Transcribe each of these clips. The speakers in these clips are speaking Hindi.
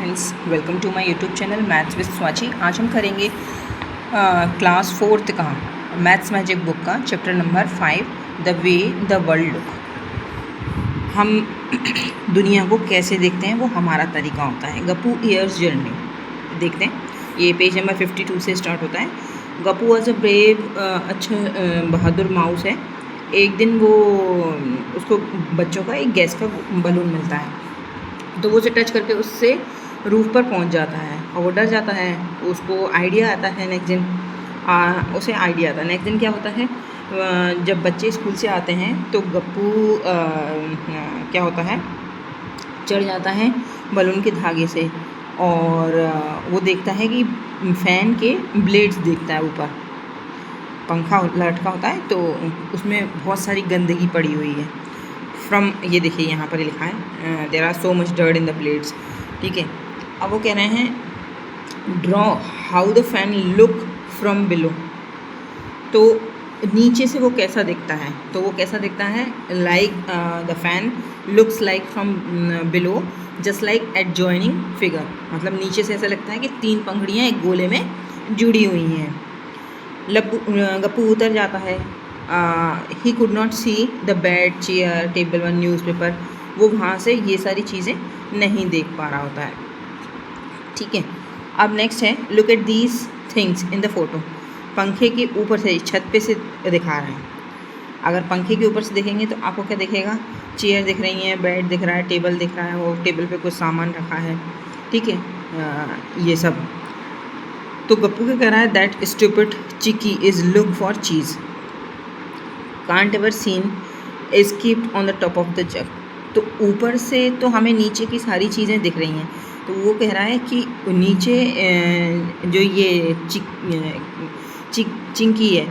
Friends, welcome to my YouTube channel maths with Swachi. आज हम करेंगे क्लास 4th का मैथ्स मैजिक बुक का chapter number 5 the way the world look. हम दुनिया को कैसे देखते हैं, वो हमारा तरीका होता है। गप्पू ईयर्स जर्नी देखते हैं। ये पेज नंबर 52 से स्टार्ट होता है। Gappu was a brave Bahadur mouse है। एक दिन वो उसको बच्चों का एक गैस का बलून मिलता है, तो वो उसे टच करके उससे रूफ पर पहुंच जाता है और वो डर जाता है। उसको आइडिया आता है नेक्स्ट दिन उसे आइडिया आता है। नेक्स्ट दिन क्या होता है, जब बच्चे स्कूल से आते हैं तो गप्पू क्या होता है, चढ़ जाता है बलून के धागे से और वो देखता है कि फ़ैन के ब्लेड्स देखता है। ऊपर पंखा लटका होता है तो उसमें बहुत सारी गंदगी पड़ी हुई है। फ्रॉम, ये देखिए यहाँ पर लिखा है there are so much dirt in the plates. ठीक है, अब वो कह रहे हैं draw how the fan look from below. तो नीचे से वो कैसा दिखता है, तो वो कैसा दिखता है, like the fan looks like from below just like adjoining figure. मतलब नीचे से ऐसा लगता है कि 3 पंखुड़ियाँ एक गोले में जुड़ी हुई हैं। गप्पू उतर जाता है। He could not see the bed, chair, table one, newspaper. वो वहाँ से ये सारी चीज़ें नहीं देख पा रहा होता है। ठीक है, अब नेक्स्ट है look at these things in the photo. पंखे के ऊपर से, छत पे से दिखा रहे हैं। अगर पंखे के ऊपर से देखेंगे तो आपको क्या दिखेगा, चेयर दिख रही है, बेड दिख रहा है, टेबल दिख रहा है, वो टेबल पे कुछ सामान रखा है। ठीक है, ये सब। तो गप्पू क्या कह रहा है, that stupid chicky is look for cheese can't ever seen escaped on the top of the jug. तो ऊपर से तो हमें नीचे की सारी चीज़ें दिख रही हैं, तो वो कह रहा है कि नीचे जो ये चिंकी है,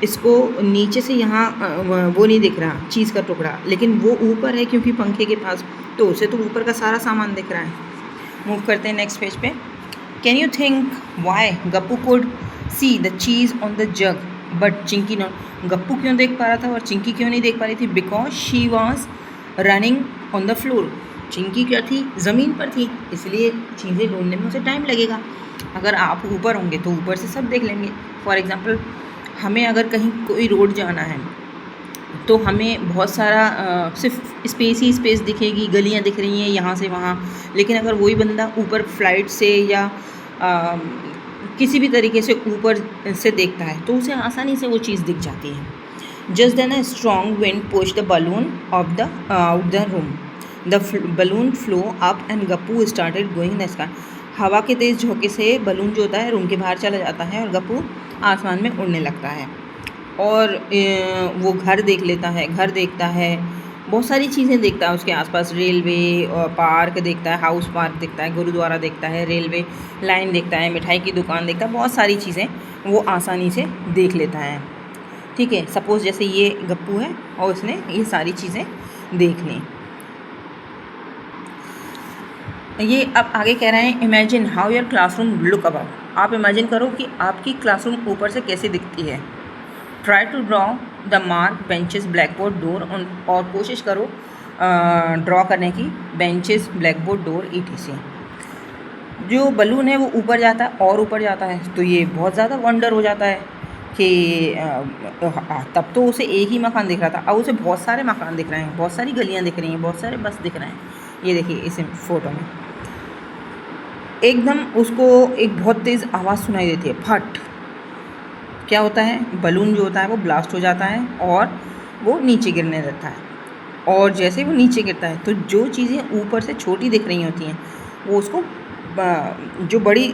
इसको नीचे से यहाँ वो नहीं दिख रहा चीज़ का टुकड़ा, लेकिन वो ऊपर है क्योंकि पंखे के पास, तो उसे तो ऊपर का सारा सामान दिख रहा है। मूव करते हैं नेक्स्ट पेज पे। Can you think Y Gappu could see the cheese on the jug but Chinki not. Gappu क्यों देख पा रहा था और चिंकी क्यों नहीं देख पा रही थी, because she was running on the floor. Chinki क्या थी, ज़मीन पर थी, इसलिए चीज़ें ढूंढने में उसे टाइम लगेगा। अगर आप ऊपर होंगे तो ऊपर से सब देख लेंगे। फॉर एग्ज़ाम्पल, हमें अगर कहीं कोई रोड जाना है तो हमें बहुत सारा सिर्फ स्पेस ही स्पेस दिखेगी, गलियां दिख रही हैं यहाँ से वहाँ। लेकिन अगर वही बंदा ऊपर फ्लाइट से या किसी भी तरीके से ऊपर से देखता है तो उसे आसानी से वो चीज़ दिख जाती है। Just then a strong wind push the balloon off the out the room. The balloon flow up and Gappu started going the sky. हवा के तेज़ झोंके से बलून जो होता है रूम के बाहर चला जाता है और गप्पू आसमान में उड़ने लगता है। और वो घर देख लेता है, घर देखता है, बहुत सारी चीज़ें देखता है उसके आसपास। रेलवे और पार्क देखता है, हाउस पार्क देखता है, गुरुद्वारा देखता है, रेलवे लाइन देखता है, मिठाई की दुकान देखता है, बहुत सारी चीज़ें वो आसानी से देख लेता है। ठीक है, सपोज़ जैसे ये गप्पू है और उसने ये सारी चीज़ें देख ली। ये अब आगे कह रहे हैं imagine how your classroom look about. आप इमेजिन करो कि आपकी क्लासरूम ऊपर से कैसे दिखती है। Try to draw the mark benches black board door, और कोशिश करो ड्रॉ करने की benches black board door ETC। जो बलून है वो ऊपर जाता है और ऊपर जाता है, तो ये बहुत ज़्यादा वंडर हो जाता है कि तब तो उसे एक ही मकान दिख रहा था, अब उसे बहुत सारे मकान दिख रहे हैं, बहुत सारी गलियाँ दिख रही हैं, बहुत सारे बस दिख रहे हैं। ये देखिए इस फोटो में एकदम उसको एक बहुत तेज़ आवाज़ सुनाई देती है, फट। क्या होता है, बलून जो होता है वो ब्लास्ट हो जाता है और वो नीचे गिरने लगता है। और जैसे वो नीचे गिरता है तो जो चीज़ें ऊपर से छोटी दिख रही होती हैं वो उसको जो बड़ी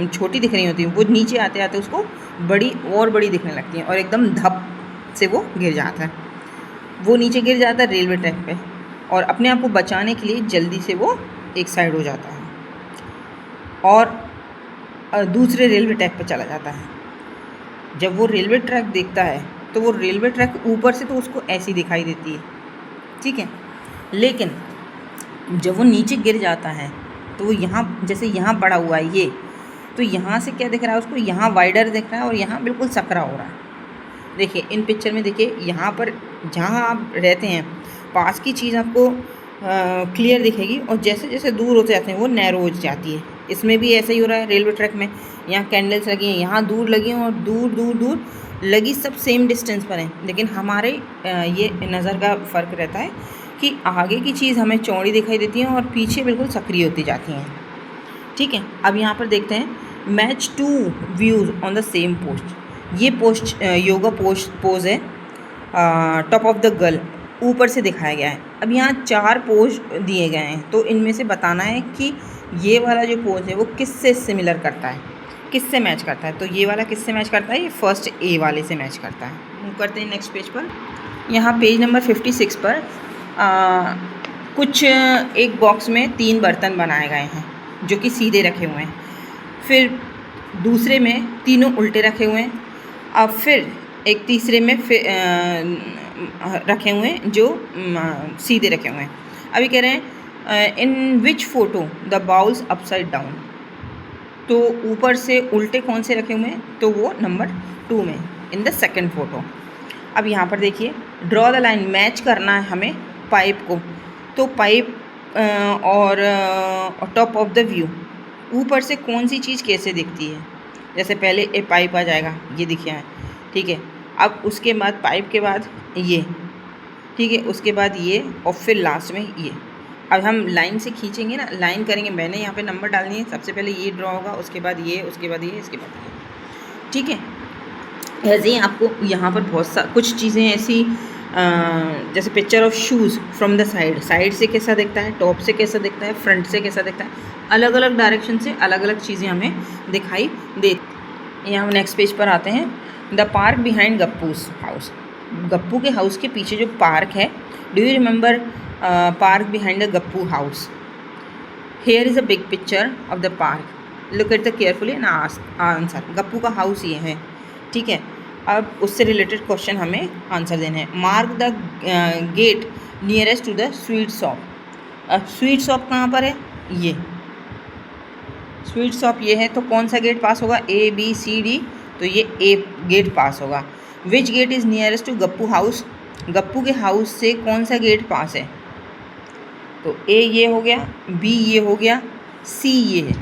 छोटी दिख रही होती हैं वो नीचे आते आते उसको बड़ी और बड़ी दिखने लगती हैं और एकदम धप से वो गिर जाता है। वो नीचे गिर जाता है रेलवे ट्रैक पे और अपने आप को बचाने के लिए जल्दी से वो एक साइड हो जाता है और दूसरे रेलवे ट्रैक पर चला जाता है। जब वो रेलवे ट्रैक देखता है तो वो रेलवे ट्रैक ऊपर से तो उसको ऐसी दिखाई देती है, ठीक है, लेकिन जब वो नीचे गिर जाता है तो वो यहाँ, जैसे यहाँ पड़ा हुआ है ये, तो यहाँ से क्या दिख रहा है उसको, यहाँ वाइडर दिख रहा है और यहाँ बिल्कुल सकरा हो रहा है। देखिए इन पिक्चर में, देखिए यहाँ पर जहाँ आप रहते हैं पास की चीज़ आपको क्लियर दिखेगी, और जैसे जैसे दूर होते जाते हैं वो नैरो हो जाती है। इसमें भी ऐसा ही हो रहा है रेलवे ट्रैक में। यहाँ कैंडल्स लगी हैं, यहाँ दूर लगी हैं, और दूर दूर दूर लगी सब सेम डिस्टेंस पर हैं, लेकिन हमारे ये नज़र का फ़र्क रहता है कि आगे की चीज़ हमें चौड़ी दिखाई देती है और पीछे बिल्कुल सक्रिय होती जाती हैं। ठीक है, अब यहाँ पर देखते हैं match 2 views on the same post. ये पोस्ट योगा पोज है, टॉप ऑफ द गर्ल, ऊपर से दिखाया गया है। अब यहाँ 4 पोज दिए गए हैं, तो इनमें से बताना है कि ये वाला जो पोज है वो किससे सिमिलर करता है, किससे मैच करता है। तो ये वाला किससे मैच करता है, ये फर्स्ट ए वाले से मैच करता है। मूव करते हैं नेक्स्ट पेज पर। यहाँ पेज नंबर 56 पर कुछ एक बॉक्स में 3 बर्तन बनाए गए हैं जो कि सीधे रखे हुए हैं, फिर दूसरे में तीनों उल्टे रखे हुए हैं, अब फिर एक तीसरे में रखे हुए हैं जो सीधे रखे हुए हैं। अभी कह रहे हैं in which photo the bowls upside down, तो ऊपर से उल्टे कौन से रखे हुए हैं, तो वो नंबर 2 में इन द सेकंड फ़ोटो। अब यहाँ पर देखिए ड्रॉ द लाइन, मैच करना है हमें पाइप को, तो पाइप और टॉप ऑफ द व्यू, ऊपर से कौन सी चीज़ कैसे दिखती है। जैसे पहले ए पाइप आ जाएगा, ये दिखा है, ठीक है। अब उसके बाद पाइप के बाद ये, ठीक है, उसके बाद ये, और फिर लास्ट में ये। अब हम लाइन से खींचेंगे ना, लाइन करेंगे, मैंने यहाँ पे नंबर डालनी है, सबसे पहले ये ड्रॉ होगा, उसके बाद ये, उसके बाद ये, इसके बाद ये, ठीक है। ऐसे ही आपको यहाँ पर बहुत कुछ चीज़ें ऐसी जैसे picture of shoes from the side, side से कैसा दिखता है, टॉप से कैसा दिखता है, फ्रंट से कैसा दिखता है, अलग अलग डायरेक्शन से अलग अलग चीज़ें हमें दिखाई देती। यहाँ हम नेक्स्ट पेज पर आते हैं। The park behind Gappu's house, Gappu के हाउस के पीछे जो पार्क है, do you remember park behind the Gappu house. Here is a big picture of the park, look at the carefully and answer. Gappu का हाउस ये है, ठीक है। अब उससे रिलेटेड क्वेश्चन हमें आंसर देने हैं। Mark the gate nearest to the sweet shop. अब स्वीट शॉप कहाँ पर है, ये स्वीट शॉप ये है, तो कौन सा गेट पास होगा, A B C D, तो ये ए गेट पास होगा। Which gate is nearest to Gappu house, Gappu के हाउस से कौन सा गेट पास है, तो ए ये हो गया, बी ये हो गया, सी ये है,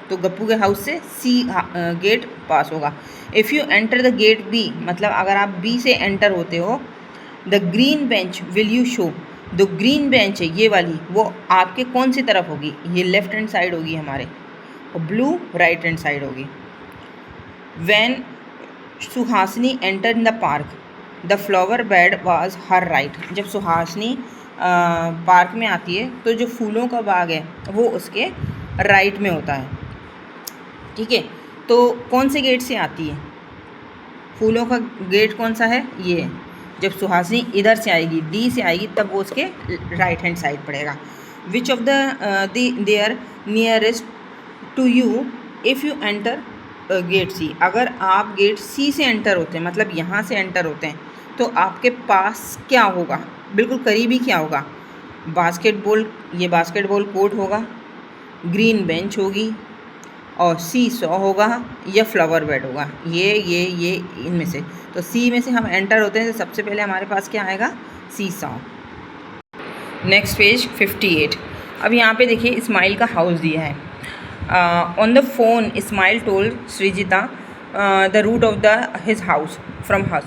तो गप्पू के हाउस से सी गेट पास होगा। If you enter the gate B, मतलब अगर आप बी से एंटर होते हो, the green bench will you show, the green bench है ये वाली, वो आपके कौन सी तरफ होगी, ये लेफ्ट हैंड साइड होगी हमारे, और ब्लू राइट हैंड साइड होगी। When Suhasini enter in the park, the flower bed was her right, जब सुहासिनी पार्क में आती है तो जो फूलों का बाग है वो उसके राइट में होता है, ठीक है। तो कौन से गेट से आती है, फूलों का गेट कौन सा है, ये। जब सुहासिनी इधर से आएगी, डी से आएगी, तब वो उसके राइट हैंड साइड पड़ेगा। Which of the there nearest to you if you enter gate C, अगर आप गेट सी से एंटर होते हैं, मतलब यहाँ से एंटर होते हैं, तो आपके पास क्या होगा, बिल्कुल करीबी क्या होगा, बास्केटबॉल, ये बास्केटबॉल कोर्ट होगा, ग्रीन बेंच होगी, और सी सॉ होगा, या फ्लावर बेड होगा, ये इनमें से। तो सी में से हम एंटर होते हैं तो सबसे पहले हमारे पास क्या आएगा, सी सॉ। Next page 58। अब यहाँ पे देखिए इस्माइल का हाउस दिया है। On the phone Ismail told Srijita the route of the his house from house.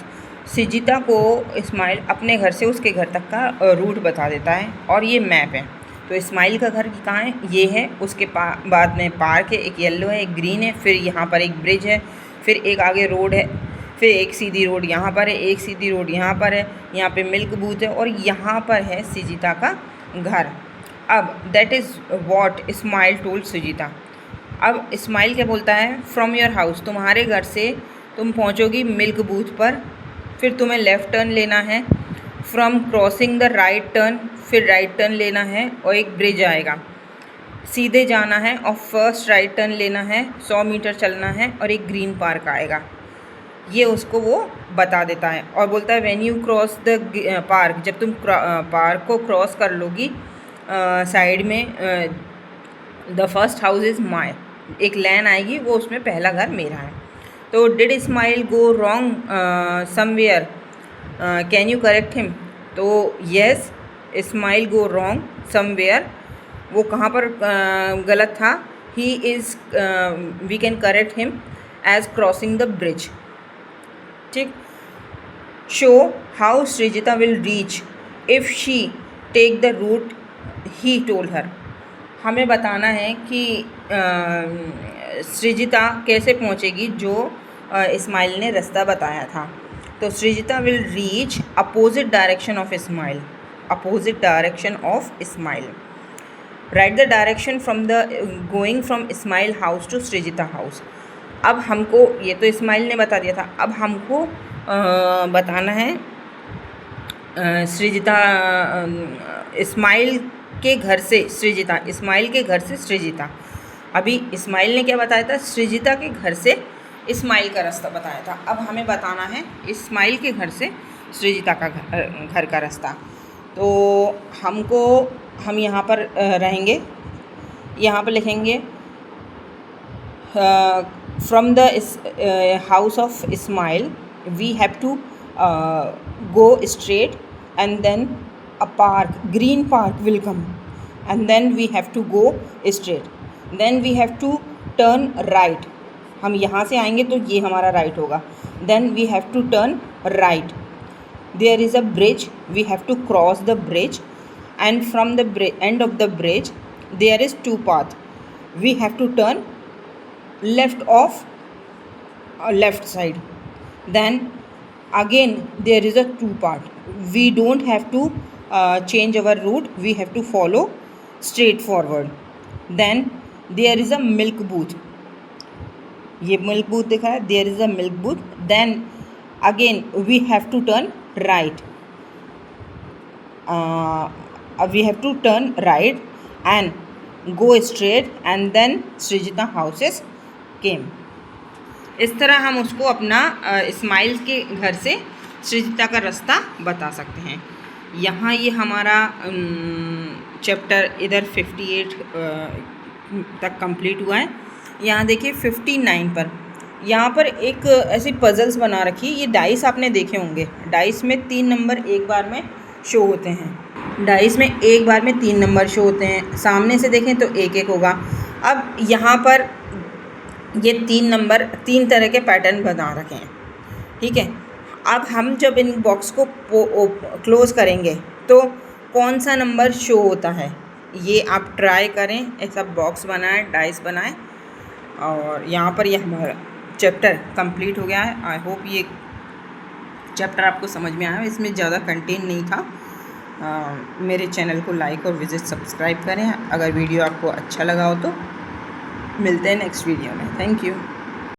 Srijita को इस्माइल अपने घर से उसके घर तक का रूट बता देता है, और ये मैप है। तो इस्माइल का घर कहाँ है, ये है, उसके बाद में पार्क है, एक येलो है, एक ग्रीन है, फिर यहाँ पर एक ब्रिज है, फिर एक आगे रोड है, फिर एक सीधी रोड यहाँ पर है, एक सीधी रोड यहाँ पर है, यहाँ पे मिल्क बूथ है, और यहाँ पर है सृजिता का घर। अब that is what Ismail told Srijita. अब इस्माइल क्या बोलता है, फ्रॉम योर हाउस, तुम्हारे घर से तुम पहुँचोगी मिल्क बूथ पर, फिर तुम्हें लेफ़्ट टर्न लेना है, from crossing the right turn, फिर राइट टर्न लेना है, और एक ब्रिज आएगा, सीधे जाना है, और फर्स्ट राइट टर्न लेना है, 100 मीटर चलना है, और एक ग्रीन पार्क आएगा। ये उसको वो बता देता है, और बोलता है when you cross the park, जब तुम पार्क को क्रॉस कर लोगी, साइड में the first house is my, एक लाइन आएगी, वो उसमें पहला घर मेरा है। तो did Ismail go wrong somewhere, can you correct him, तो yes Ismail go wrong somewhere, वो कहाँ पर गलत था, he is we can correct him as crossing the bridge. ठीक। Show how Srijita will reach if she take the route he told her, हमें बताना है कि सृजिता कैसे पहुंचेगी जो इस्माइल ने रास्ता बताया था। तो Srijita will reach opposite direction of Ismail, opposite direction of Ismail. Right the direction from the going from Ismail house to Srijita house. अब हमको, ये तो इस्माइल ने बता दिया था, अब हमको बताना है सृजिता, इस्माइल के घर से सृजिता, इस्माइल के घर से सृजिता। अभी इस्माइल ने क्या बताया था, सृजिता के घर से इस्माइल का रास्ता बताया था। अब हमें बताना है इस्माइल के घर से सृजिता का घर का रास्ता। तो हम यहाँ पर रहेंगे, यहाँ पर लिखेंगे from the house of Ismail we have to go straight and then a park, green park will come, and then we have to go straight, then we have to turn right, हम यहाँ से आएंगे तो ये हमारा राइट होगा, then we have to turn right, there is a bridge, we have to cross the bridge, and from the end of the bridge there is two paths, we have to turn left of left side, then again there is a two part, we don't have to change our route, we have to follow straight forward, then there is a milk booth, ये milk booth दिखा है, there is a milk booth, then again we have to turn right, we have to turn right and go straight, and then Srijita houses came। इस तरह हम उसको अपना इस्माइल के घर से सृजिता का रास्ता बता सकते हैं। यहाँ ये हमारा चैप्टर इधर 58 तक कंप्लीट हुआ है। यहाँ देखिए 59 पर, यहाँ पर एक ऐसी पजल्स बना रखी है, ये डाइस आपने देखे होंगे, डाइस में 3 नंबर एक बार में शो होते हैं, डाइस में एक बार में 3 नंबर शो होते हैं, सामने से देखें तो एक एक होगा। अब यहाँ पर ये 3 नंबर 3 तरह के पैटर्न बना रखे हैं, ठीक है। अब हम जब इन बॉक्स को क्लोज़ करेंगे तो कौन सा नंबर शो होता है, ये आप ट्राई करें, ऐसा बॉक्स बनाएं, डाइस बनाएं। और यहाँ पर ये हमारा चैप्टर कंप्लीट हो गया है। आई होप ये चैप्टर आपको समझ में आया, इसमें ज़्यादा कंटेंट नहीं था। मेरे चैनल को लाइक और विजिट सब्सक्राइब करें। अगर वीडियो आपको अच्छा लगा हो तो मिलते हैं नेक्स्ट वीडियो में। Thank you.